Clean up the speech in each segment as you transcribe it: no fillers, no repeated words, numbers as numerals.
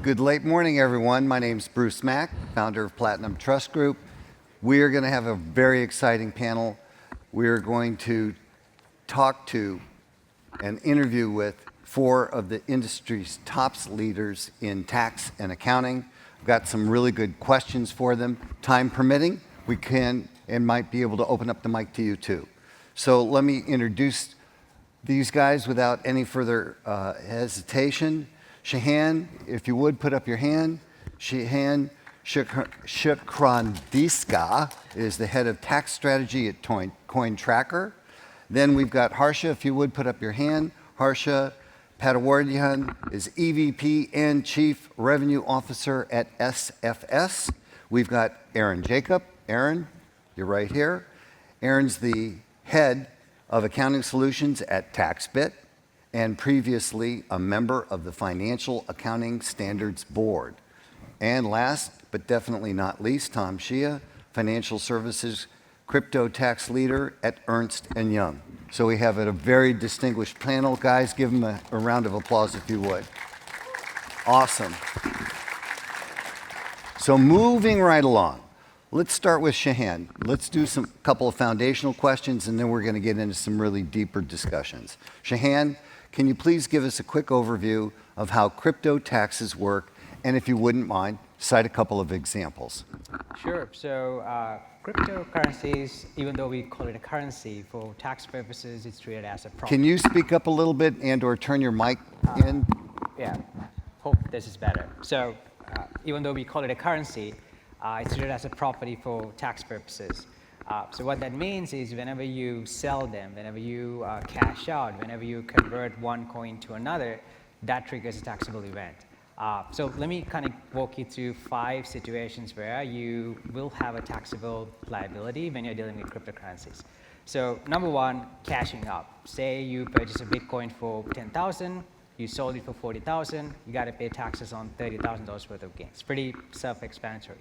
Good late morning, everyone. My name's Bruce Mack, founder of Platinum Trust Group. We are going to have a very exciting panel. We are going to talk to and interview with 4 of the industry's top leaders in tax and accounting. I've got some really good questions for them. Time permitting, we can and might be able to open up the mic to you too. So let me introduce these guys without any further hesitation. Shehan, if you would, put up your hand. Shehan Chandrasekera is the head of tax strategy at Coin Tracker. Then we've got Harsha, if you would, put up your hand. Harsha Patwardhan is EVP and Chief Revenue Officer at SFS. We've got Aaron Jacob. Aaron, you're right here. Aaron's the head of Accounting Solutions at TaxBit, and previously a member of the Financial Accounting Standards Board. And last, but definitely not least, Tom Shea, Financial Services Crypto Tax Leader at Ernst & Young. So we have a very distinguished panel. Guys, give them a round of applause if you would. Awesome. So moving right along, let's start with Shehan. Let's do some couple of foundational questions, and then we're going to get into some really deeper discussions. Shehan, can you please give us a quick overview of how crypto taxes work, and if you wouldn't mind, cite a couple of examples. Sure. So cryptocurrencies, even though we call it a currency, for tax purposes, it's treated as a property. Can you speak up a little bit and/or turn your mic in? Yeah. Hope this is better. So even though we call it a currency, it's treated as a property for tax purposes. So what that means is whenever you sell them, whenever you cash out, whenever you convert one coin to another, that triggers a taxable event. So let me kind of walk you through 5 situations where you will have a taxable liability when you're dealing with cryptocurrencies. So number 1, cashing out. Say you purchase a Bitcoin for $10,000, you sold it for $40,000, you got to pay taxes on $30,000 worth of gains. Pretty self-explanatory.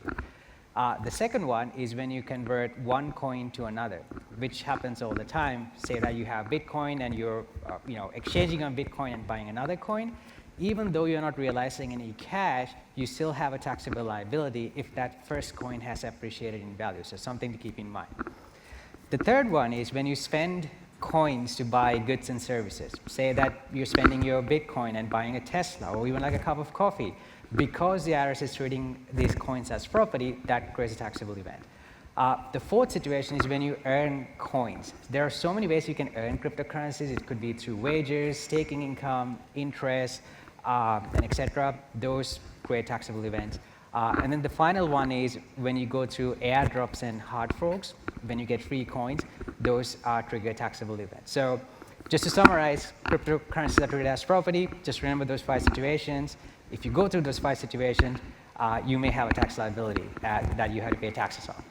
The second one is when you convert one coin to another, which happens all the time. Say that you have Bitcoin and you're exchanging on Bitcoin and buying another coin. Even though you're not realizing any cash, you still have a taxable liability if that first coin has appreciated in value. So something to keep in mind. The third one is when you spend coins to buy goods and services. Say that you're spending your Bitcoin and buying a Tesla or even like a cup of coffee. Because the IRS is treating these coins as property, that creates a taxable event. The fourth situation is when you earn coins. There are so many ways you can earn cryptocurrencies. It could be through wagers, staking income, interest, and etc. Those create taxable events. And then the final one is when you go through airdrops and hard forks, when you get free coins, those trigger taxable events. So just to summarize, cryptocurrencies are treated as property. Just remember those 5 situations. If you go through those 5 situations, you may have a tax liability that you have to pay taxes on.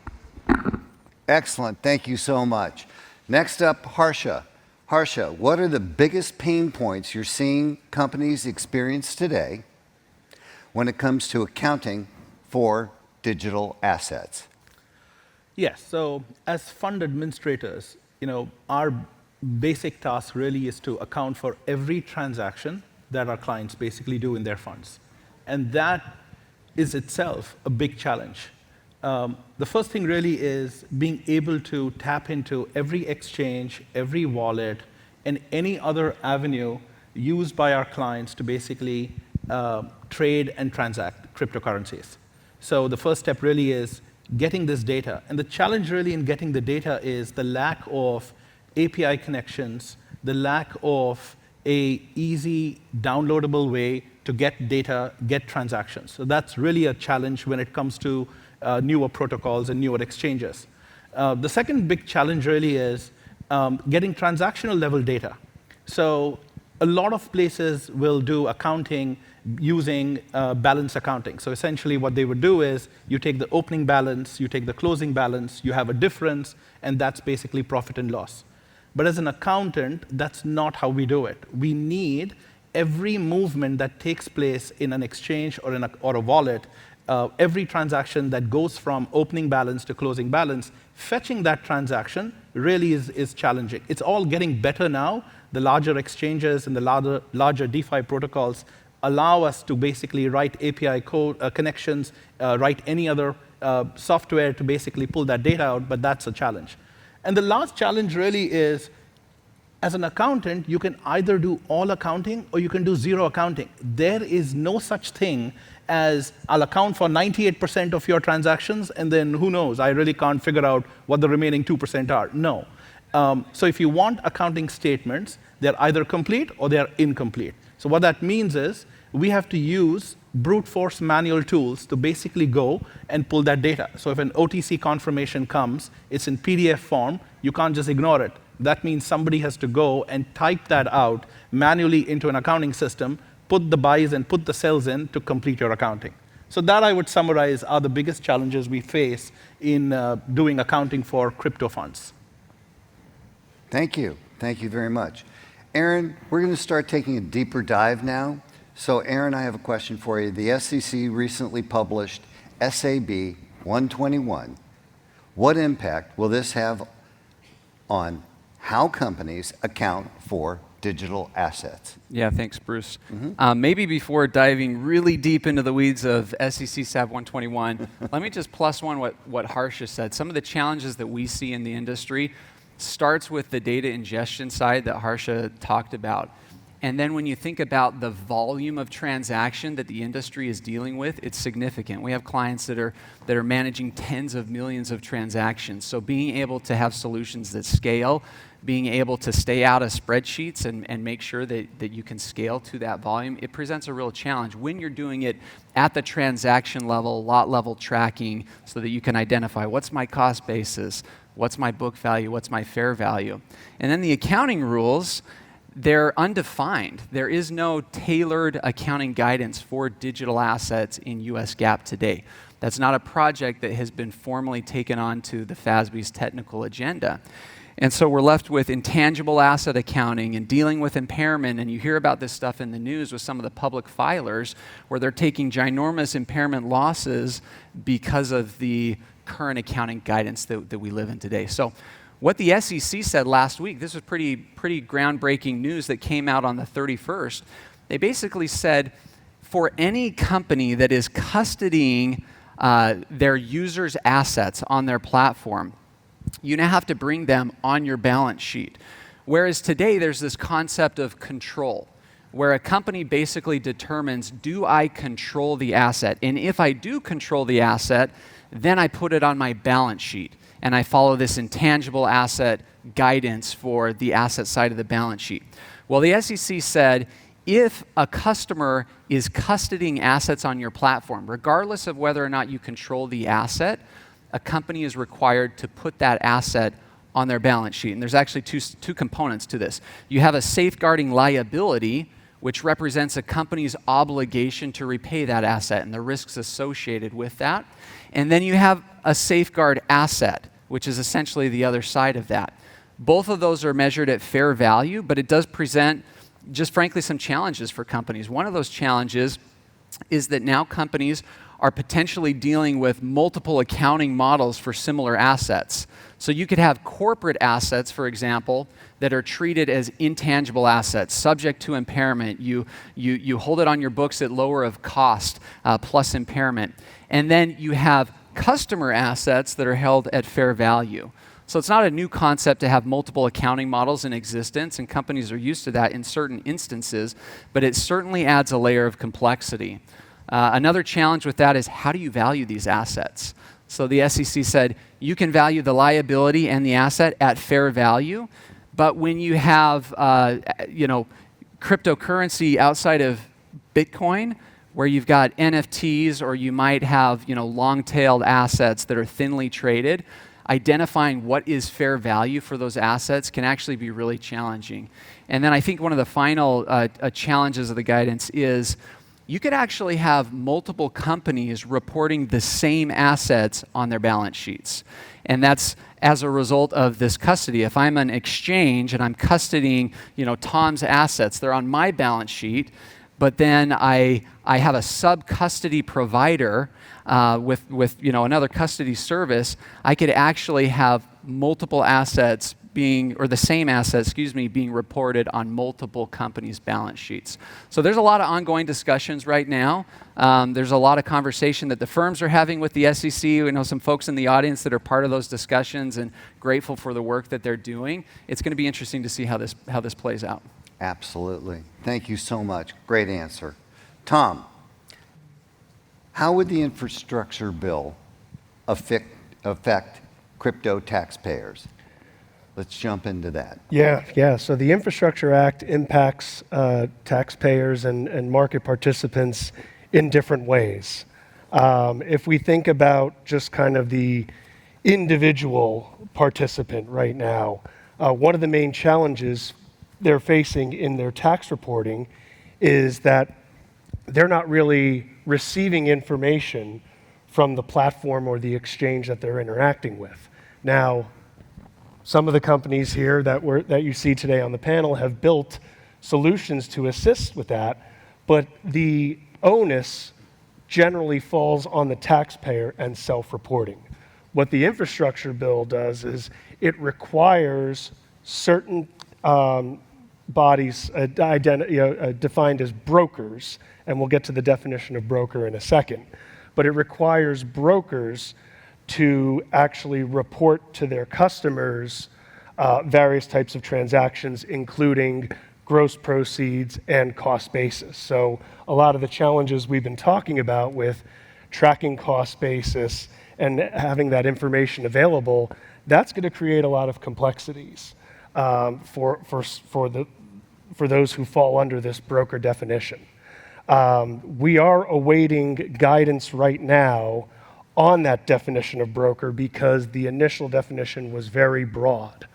Excellent. Thank you so much. Next up, Harsha. Harsha, what are the biggest pain points you're seeing companies experience today when it comes to accounting for digital assets? Yes. So as fund administrators, our basic task really is to account for every transaction that our clients basically do in their funds. And that is itself a big challenge. The first thing really is being able to tap into every exchange, every wallet, and any other avenue used by our clients to basically trade and transact cryptocurrencies. So the first step really is getting this data. And the challenge really in getting the data is the lack of API connections, the lack of a easy downloadable way to get data, get transactions. So that's really a challenge when it comes to newer protocols and newer exchanges. The second big challenge really is getting transactional level data. So a lot of places will do accounting using balance accounting. So essentially what they would do is you take the opening balance, you take the closing balance, you have a difference, and that's basically profit and loss. But as an accountant, that's not how we do it. We need every movement that takes place in an exchange or a wallet, every transaction that goes from opening balance to closing balance, fetching that transaction really is challenging. It's all getting better now. The larger exchanges and the larger DeFi protocols allow us to basically write API code connections, write any other software to basically pull that data out, but that's a challenge. And the last challenge really is, as an accountant, you can either do all accounting or you can do zero accounting. There is no such thing as I'll account for 98% of your transactions, and then who knows, I really can't figure out what the remaining 2% are. No. So if you want accounting statements, they're either complete or they're incomplete. So what that means is we have to use brute force manual tools to basically go and pull that data. So if an OTC confirmation comes, it's in PDF form, you can't just ignore it. That means somebody has to go and type that out manually into an accounting system, put the buys and put the sells in to complete your accounting. So that I would summarize are the biggest challenges we face in doing accounting for crypto funds. Thank you. Thank you very much. Aaron, we're going to start taking a deeper dive now. So Aaron, I have a question for you. The SEC recently published SAB 121. What impact will this have on how companies account for digital assets? Yeah, thanks, Bruce. Maybe before diving really deep into the weeds of SEC SAB 121, let me just plus one what Harsha said. Some of the challenges that we see in the industry starts with the data ingestion side that Harsha talked about. And then when you think about the volume of transaction that the industry is dealing with, it's significant. We have clients that are managing tens of millions of transactions. So being able to have solutions that scale, being able to stay out of spreadsheets and make sure that you can scale to that volume, it presents a real challenge when you're doing it at the transaction level, lot level tracking, so that you can identify what's my cost basis, what's my book value, what's my fair value. And then the accounting rules, they're undefined. There is no tailored accounting guidance for digital assets in US GAAP today. That's not a project that has been formally taken on to the FASB's technical agenda. And so we're left with intangible asset accounting and dealing with impairment, and you hear about this stuff in the news with some of the public filers where they're taking ginormous impairment losses because of the current accounting guidance that we live in today. So what the SEC said last week, this was pretty groundbreaking news that came out on the 31st. They basically said for any company that is custodying their users' assets on their platform, you now have to bring them on your balance sheet. Whereas today there's this concept of control, where a company basically determines, do I control the asset? And if I do control the asset, then I put it on my balance sheet. And I follow this intangible asset guidance for the asset side of the balance sheet. Well, the SEC said, if a customer is custodying assets on your platform, regardless of whether or not you control the asset, a company is required to put that asset on their balance sheet. And there's actually two components to this. You have a safeguarding liability, which represents a company's obligation to repay that asset and the risks associated with that. And then you have a safeguard asset, which is essentially the other side of that. Both of those are measured at fair value, but it does present just frankly some challenges for companies. One of those challenges is that now companies are potentially dealing with multiple accounting models for similar assets. So you could have corporate assets, for example, that are treated as intangible assets, subject to impairment. You hold it on your books at lower of cost plus impairment. And then you have customer assets that are held at fair value. So it's not a new concept to have multiple accounting models in existence, and companies are used to that in certain instances, but it certainly adds a layer of complexity. Another challenge with that is, how do you value these assets? So the SEC said you can value the liability and the asset at fair value, but when you have cryptocurrency outside of Bitcoin, where you've got NFTs or you might have long-tailed assets that are thinly traded, identifying what is fair value for those assets can actually be really challenging. And then I think one of the final challenges of the guidance is you could actually have multiple companies reporting the same assets on their balance sheets. And that's as a result of this custody. If I'm an exchange and I'm custodying, Tom's assets, they're on my balance sheet, but then I have a sub-custody provider with another custody service, I could actually have multiple assets being, or the same asset, excuse me, being reported on multiple companies' balance sheets. So there's a lot of ongoing discussions right now. There's a lot of conversation that the firms are having with the SEC. We know some folks in the audience that are part of those discussions and grateful for the work that they're doing. It's going to be interesting to see how this plays out. Absolutely. Thank you so much. Great answer. Tom, how would the infrastructure bill affect crypto taxpayers? Let's jump into that. Yeah. So the Infrastructure Act impacts taxpayers and market participants in different ways. If we think about just kind of the individual participant right now, one of the main challenges they're facing in their tax reporting is that they're not really receiving information from the platform or the exchange that they're interacting with. Now, some of the companies here that you see today on the panel have built solutions to assist with that, but the onus generally falls on the taxpayer and self-reporting. What the infrastructure bill does is it requires certain bodies defined as brokers, and we'll get to the definition of broker in a second, but it requires brokers to actually report to their customers various types of transactions, including gross proceeds and cost basis. So a lot of the challenges we've been talking about with tracking cost basis and having that information available, that's going to create a lot of complexities for those who fall under this broker definition. We are awaiting guidance right now on that definition of broker because the initial definition was very broad.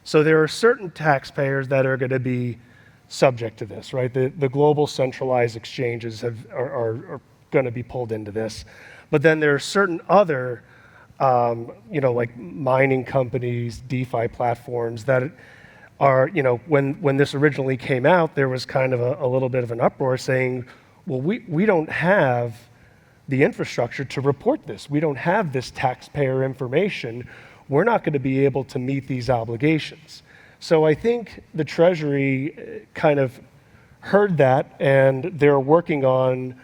So there are certain taxpayers that are going to be subject to this, right? The global centralized exchanges are going to be pulled into this. But then there are certain other, like mining companies, DeFi platforms that are, when this originally came out, there was kind of a little bit of an uproar saying, well, we don't have the infrastructure to report this. We don't have this taxpayer information. We're not going to be able to meet these obligations. So I think the Treasury kind of heard that, and they're working on,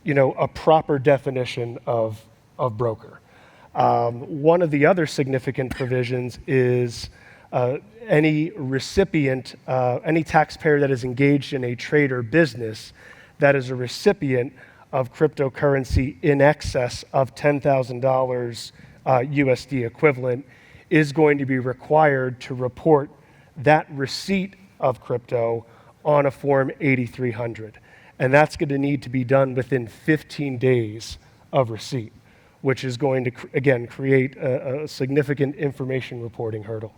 a proper definition of broker. One of the other significant provisions is any recipient, any taxpayer that is engaged in a trade or business that is a recipient of cryptocurrency in excess of $10,000 USD equivalent is going to be required to report that receipt of crypto on a Form 8300. And that's going to need to be done within 15 days of receipt, which is going to, again, create a significant information reporting hurdle.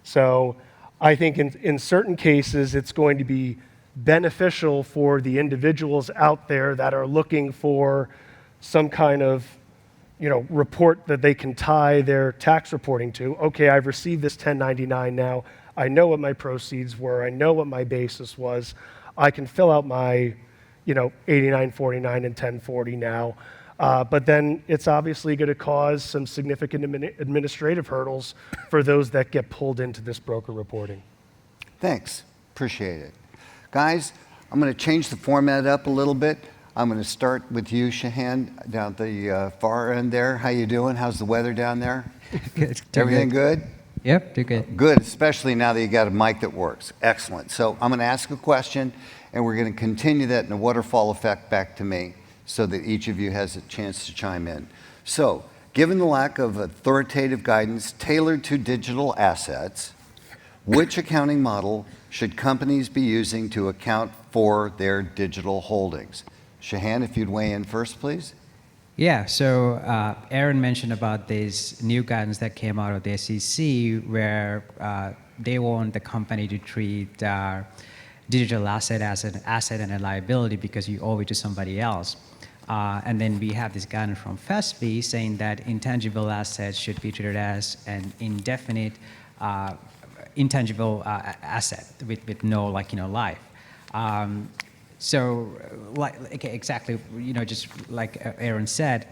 So I think in certain cases, it's going to be beneficial for the individuals out there that are looking for some kind of report that they can tie their tax reporting to. Okay, I've received this 1099 now. I know what my proceeds were. I know what my basis was. I can fill out my 8949 and 1040 now. But then it's obviously going to cause some significant administrative hurdles for those that get pulled into this broker reporting. Thanks. Appreciate it. Guys, I'm going to change the format up a little bit. I'm going to start with you, Shehan, down at the far end there. How you doing? How's the weather down there? Good. Everything good? Yep, do good. Good, especially now that you got a mic that works. Excellent. So I'm going to ask a question, and we're going to continue that in a waterfall effect back to me so that each of you has a chance to chime in. So, given the lack of authoritative guidance tailored to digital assets, which accounting model should companies be using to account for their digital holdings? Shehan, if you'd weigh in first, please. Yeah, so Aaron mentioned about this new guidance that came out of the SEC where they want the company to treat digital asset as an asset and a liability because you owe it to somebody else. And then we have this guidance from FASB saying that intangible assets should be treated as an indefinite intangible asset with no life. So, exactly, just like Aaron said,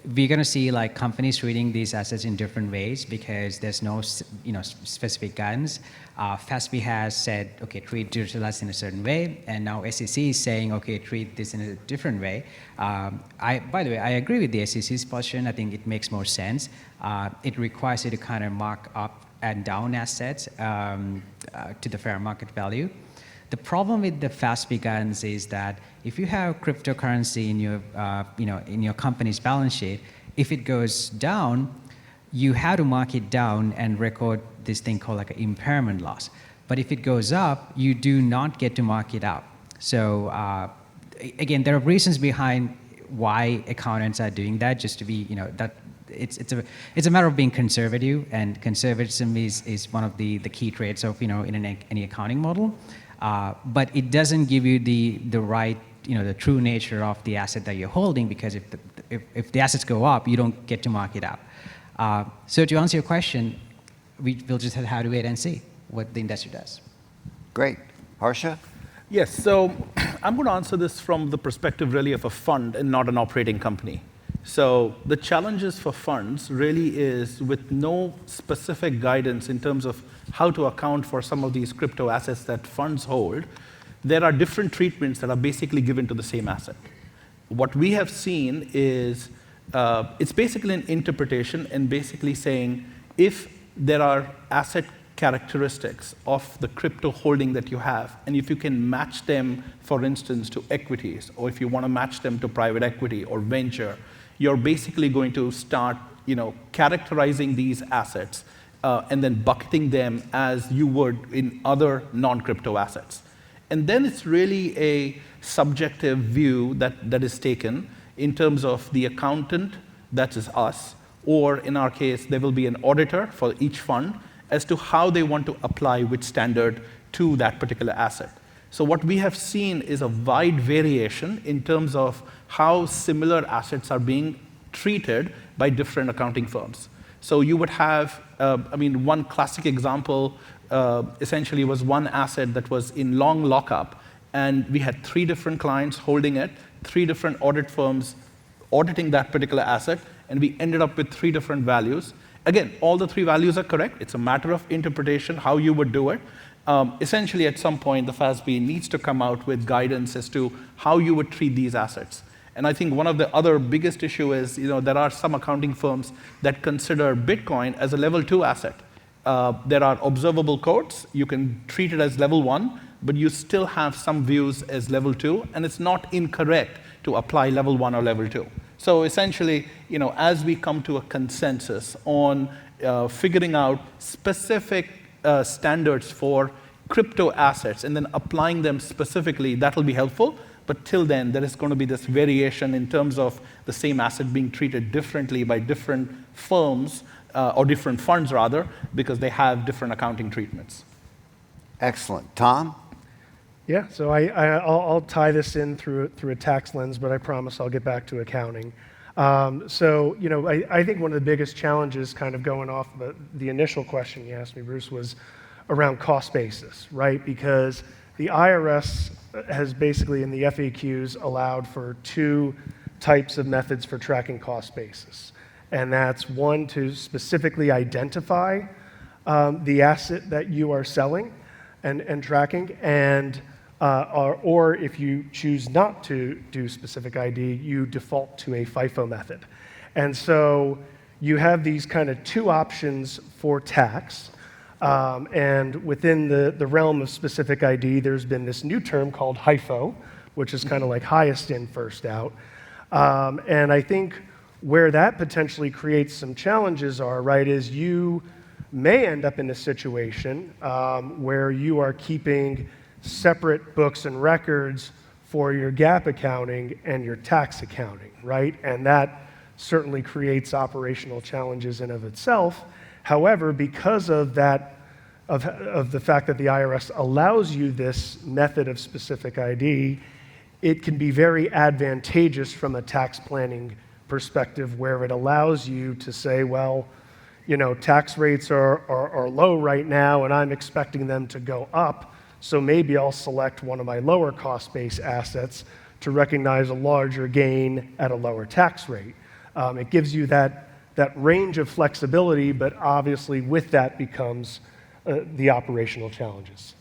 we're going to see like companies treating these assets in different ways because there's no specific guidance. FASB has said, okay, treat digital assets in a certain way, and now SEC is saying, okay, treat this in a different way. By the way, I agree with the SEC's position. I think it makes more sense. It requires you to kind of mark up and down assets to the fair market value. The problem with the FASB guidance is that if you have cryptocurrency in your, in your company's balance sheet, if it goes down, you have to mark it down and record this thing called like an impairment loss. But if it goes up, you do not get to mark it up. So again, there are reasons behind why accountants are doing that, just to be, that it's a matter of being conservative, and conservatism is one of the key traits of, in any accounting model. But it doesn't give you the right, the true nature of the asset that you're holding, because if the assets go up, you don't get to mark it up. So to answer your question, we'll just have to wait and see what the industry does. Great. Harsha? Yes, so I'm going to answer this from the perspective really of a fund and not an operating company. So the challenges for funds really is with no specific guidance in terms of how to account for some of these crypto assets that funds hold. There are different treatments that are basically given to the same asset. What we have seen is it's basically an interpretation and basically saying if there are asset characteristics of the crypto holding that you have, and if you can match them, for instance, to equities, or if you want to match them to private equity or venture, you're basically going to start characterizing these assets and then bucketing them as you would in other non-crypto assets. And then it's really a subjective view that is taken in terms of the accountant, that is us, or in our case, there will be an auditor for each fund as to how they want to apply which standard to that particular asset. So what we have seen is a wide variation in terms of how similar assets are being treated by different accounting firms. So you would have, one classic example essentially was one asset that was in long lockup, and we had 3 different clients holding it, 3 different audit firms auditing that particular asset, and we ended up with 3 different values. Again, all the 3 values are correct. It's a matter of interpretation, how you would do it. Essentially, at some point, the FASB needs to come out with guidance as to how you would treat these assets. And I think one of the other biggest issue is, there are some accounting firms that consider Bitcoin as a level 2 asset. There are observable codes. You can treat it as level 1, but you still have some views as level 2, and it's not incorrect to apply level 1 or level 2. So essentially, as we come to a consensus on figuring out specific standards for crypto assets and then applying them specifically, that will be helpful. But till then, there is going to be this variation in terms of the same asset being treated differently by different firms, or different funds rather, because they have different accounting treatments. Excellent. Tom? Yeah, so I'll tie this in through a tax lens, but I promise I'll get back to accounting. I think one of the biggest challenges, kind of going off the initial question you asked me, Bruce, was around cost basis, right? Because the IRS has basically, in the FAQs, allowed for 2 types of methods for tracking cost basis. And that's one, to specifically identify the asset that you are selling and tracking, and or if you choose not to do specific ID, you default to a FIFO method. And so you have these kind of 2 options for tax. And within the realm of specific ID, there's been this new term called HIFO, which is kind of like highest in, first out. And I think where that potentially creates some challenges are, right, is you may end up in a situation where you are keeping separate books and records for your GAAP accounting and your tax accounting, right? And that certainly creates operational challenges in of itself. However, because of that, of the fact that the IRS allows you this method of specific ID, it can be very advantageous from a tax planning perspective, where it allows you to say, well, tax rates are low right now, and I'm expecting them to go up, so maybe I'll select one of my lower cost base assets to recognize a larger gain at a lower tax rate. It gives you that range of flexibility, but obviously with that becomes the operational challenges.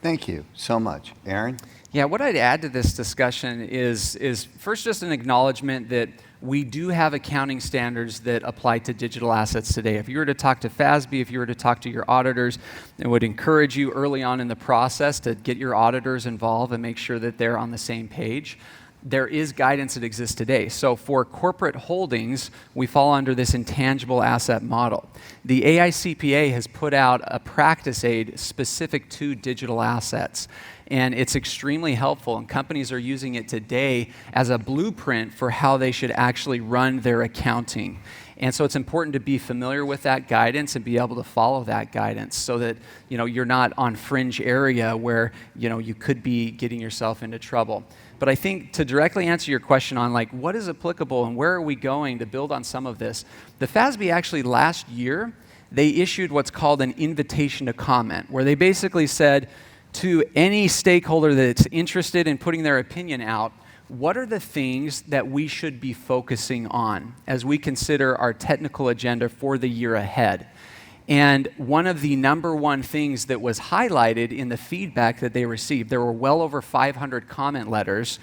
Thank you so much. Aaron? Yeah, what I'd add to this discussion is first just an acknowledgement that we do have accounting standards that apply to digital assets today. If you were to talk to FASB, if you were to talk to your auditors, I would encourage you early on in the process to get your auditors involved and make sure that they're on the same page. There is guidance that exists today. So for corporate holdings, we fall under this intangible asset model. The AICPA has put out a practice aid specific to digital assets. And it's extremely helpful, and companies are using it today as a blueprint for how they should actually run their accounting. And so it's important to be familiar with that guidance and be able to follow that guidance so that you're not on fringe area where you could be getting yourself into trouble. But I think to directly answer your question on what is applicable and where are we going to build on some of this, the FASB actually last year, they issued what's called an invitation to comment, where they basically said to any stakeholder that's interested in putting their opinion out, what are the things that we should be focusing on as we consider our technical agenda for the year ahead? And one of the number one things that was highlighted in the feedback that they received, there were well over 500 comment letters,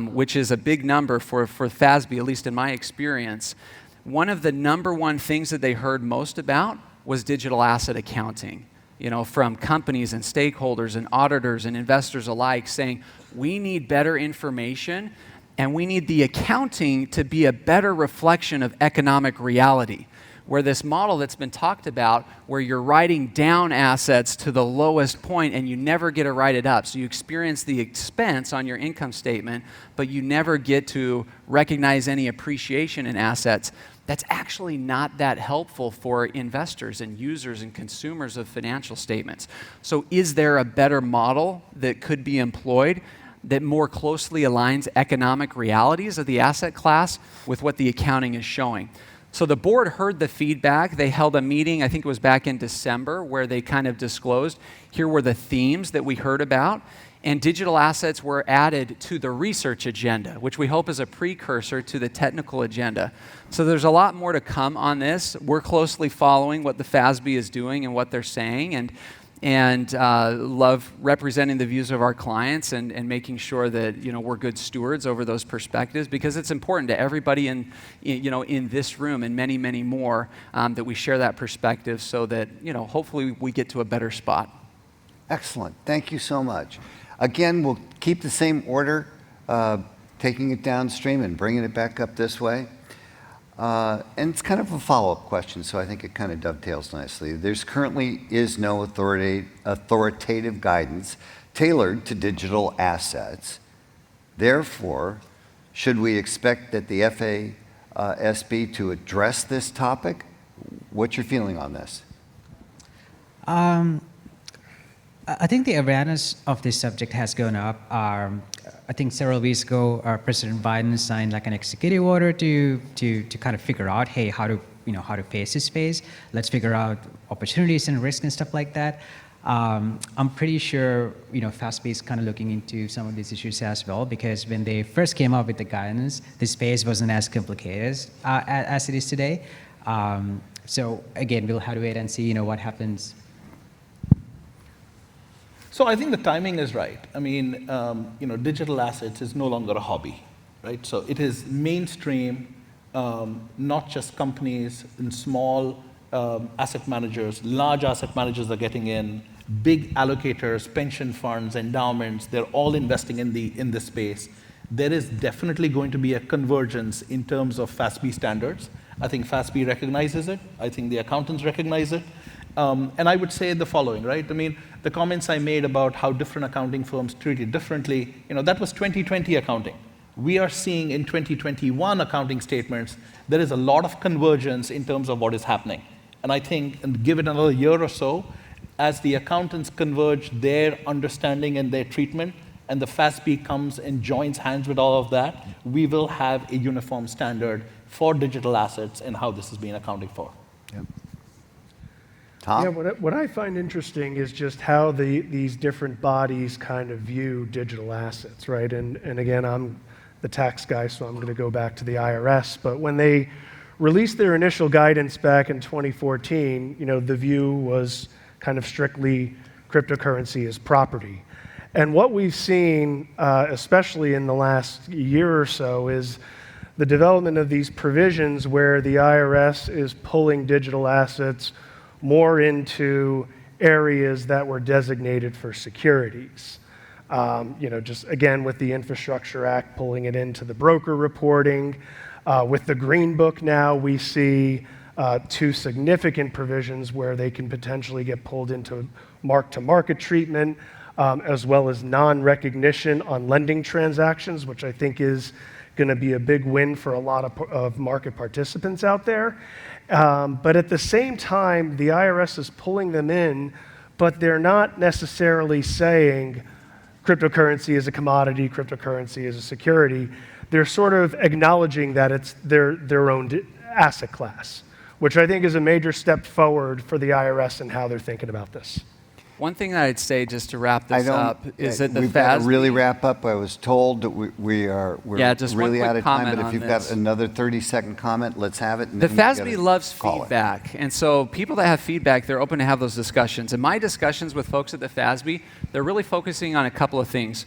which is a big number for FASB, at least in my experience. One of the number one things that they heard most about was digital asset accounting. From companies and stakeholders and auditors and investors alike saying, we need better information and we need the accounting to be a better reflection of economic reality. Where this model that's been talked about, where you're writing down assets to the lowest point and you never get to write it up. So you experience the expense on your income statement, but you never get to recognize any appreciation in assets. That's actually not that helpful for investors and users and consumers of financial statements. So is there a better model that could be employed that more closely aligns economic realities of the asset class with what the accounting is showing? So the board heard the feedback. They held a meeting, I think it was back in December, where they kind of disclosed, here were the themes that we heard about. And digital assets were added to the research agenda, which we hope is a precursor to the technical agenda. So there's a lot more to come on this. We're closely following what the FASB is doing and what they're saying, and love representing the views of our clients and making sure that we're good stewards over those perspectives, because it's important to everybody in this room and many, many more that we share that perspective so that hopefully we get to a better spot. Excellent. Thank you so much. Again, we'll keep the same order, taking it downstream and bringing it back up this way. And it's kind of a follow-up question, so I think it kind of dovetails nicely. There's currently is no authoritative guidance tailored to digital assets. Therefore, should we expect that the FASB to address this topic? What's your feeling on this? I think the awareness of this subject has gone up. I think several weeks ago, President Biden signed an executive order to kind of figure out, hey, how to face this phase. Let's figure out opportunities and risks and stuff like that. I'm pretty sure FASB is kind of looking into some of these issues as well, because when they first came up with the guidance, this space wasn't as complicated as it is today. So again, we'll have to wait and see what happens. So I think the timing is right. I mean, digital assets is no longer a hobby, right? So it is mainstream, not just companies and small asset managers. Large asset managers are getting in, big allocators, pension funds, endowments, they're all investing in this space. There is definitely going to be a convergence in terms of FASB standards. I think FASB recognizes it. I think the accountants recognize it. And I would say the following, right? I mean, the comments I made about how different accounting firms treat it differently, that was 2020 accounting. We are seeing in 2021 accounting statements, there is a lot of convergence in terms of what is happening. And I think, and give it another year or so, as the accountants converge their understanding and their treatment, and the FASB comes and joins hands with all of that, we will have a uniform standard for digital assets and how this is being accounted for. Yep. Tom? Yeah, what I find interesting is just how these different bodies kind of view digital assets, right? And again, I'm the tax guy, so I'm going to go back to the IRS. But when they released their initial guidance back in 2014, the view was kind of strictly cryptocurrency as property. And what we've seen, especially in the last year or so, is the development of these provisions where the IRS is pulling digital assets more into areas that were designated for securities. Just again with the Infrastructure Act pulling it into the broker reporting. With the Green Book now, we see two significant provisions where they can potentially get pulled into mark-to-market treatment, as well as non-recognition on lending transactions, which I think is going to be a big win for a lot of market participants out there. But at the same time, the IRS is pulling them in, but they're not necessarily saying cryptocurrency is a commodity, cryptocurrency is a security. They're sort of acknowledging that it's their own asset class, which I think is a major step forward for the IRS and how they're thinking about this. One thing that I'd say just to wrap this up is that the we've got to FASB really wrap up. I was told that we're just really one out quick of time, comment but if on you've this. got another 30-second comment, let's have it. And The then we FASB gotta loves call it. feedback, and so people that have feedback, they're open to have those discussions. In my discussions with folks at the FASB, they're really focusing on a couple of things.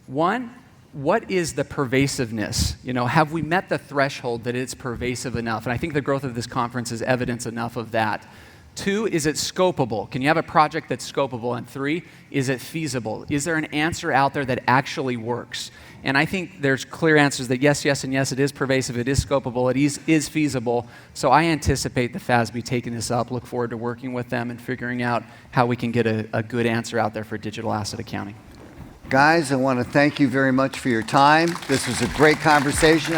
One, what is the pervasiveness? Have we met the threshold that it's pervasive enough? And I think the growth of this conference is evidence enough of that. Two, is it scopable? Can you have a project that's scopable? And three, is it feasible? Is there an answer out there that actually works? And I think there's clear answers that yes, yes, and yes, it is pervasive, it is scopable, it is feasible. So I anticipate the FASB taking this up, look forward to working with them and figuring out how we can get a good answer out there for digital asset accounting. Guys, I want to thank you very much for your time. This was a great conversation.